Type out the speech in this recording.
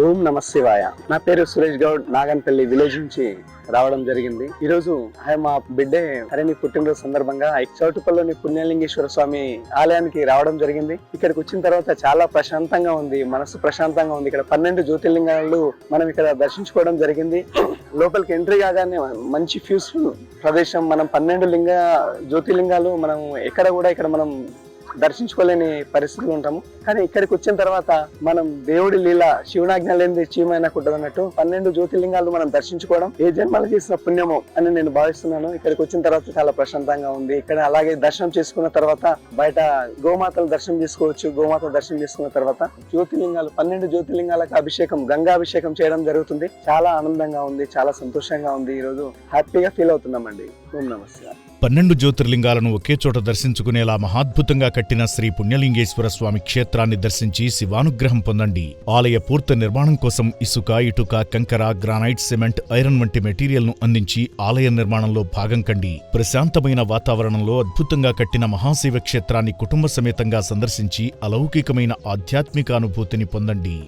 ఓం నమ శివాయ. నా పేరు సురేష్ గౌడ్. నాగన్పల్లి విలేజ్ నుంచి రావడం జరిగింది. ఈ రోజు మా బిడ్డే హరిని పుట్టినరోజు సందర్భంగా చౌటుపల్లిలోని పుణ్యలింగేశ్వర స్వామి ఆలయానికి రావడం జరిగింది. ఇక్కడికి వచ్చిన తర్వాత చాలా ప్రశాంతంగా ఉంది, మనసు ప్రశాంతంగా ఉంది. ఇక్కడ 12 జ్యోతిర్లింగాలు మనం ఇక్కడ దర్శించుకోవడం జరిగింది. లోపలికి ఎంట్రీ కాగానే మంచి పీస్ఫుల్ ప్రదేశం. మనం 12 జ్యోతిర్లింగాలు మనం ఎక్కడ కూడా ఇక్కడ మనం దర్శించుకోలేని పరిస్థితులు ఉంటాము. కానీ ఇక్కడికి వచ్చిన తర్వాత మనం దేవుడి లీల, శివునాజ్ఞ లేనిది చీమైనా కుట్టదన్నట్టు 12 జ్యోతిర్లింగాలు మనం దర్శించుకోవడం ఏ జన్మలు చేసిన పుణ్యమో అని నేను భావిస్తున్నాను. ఇక్కడికి వచ్చిన తర్వాత చాలా ప్రశాంతంగా ఉంది. ఇక్కడ అలాగే దర్శనం చేసుకున్న తర్వాత బయట గోమాతలు దర్శనం చేసుకోవచ్చు. గోమాత దర్శనం చేసుకున్న తర్వాత జ్యోతిర్లింగాలు 12 జ్యోతిర్లింగాలకు అభిషేకం, గంగాభిషేకం చేయడం జరుగుతుంది. చాలా ఆనందంగా ఉంది, చాలా సంతోషంగా ఉంది. ఈ రోజు హ్యాపీగా ఫీల్ అవుతున్నామండి. ఓం నమస్తే. 12 జ్యోతిర్లింగాలను ఒకే చోట దర్శించుకునేలా మహాద్భుతంగా కట్టిన శ్రీ పుణ్యలింగేశ్వర స్వామి క్షేత్రాన్ని దర్శించి శివానుగ్రహం పొందండి. ఆలయ పూర్తి నిర్మాణం కోసం ఇసుక, ఇటుక, కంకర, గ్రానైట్, సిమెంట్, ఐరన్ వంటి మెటీరియల్ను అందించి ఆలయ నిర్మాణంలో భాగం కండి. ప్రశాంతమైన వాతావరణంలో అద్భుతంగా కట్టిన మహాశివ క్షేత్రాన్ని కుటుంబ సమేతంగా సందర్శించి అలౌకికమైన ఆధ్యాత్మిక అనుభూతిని పొందండి.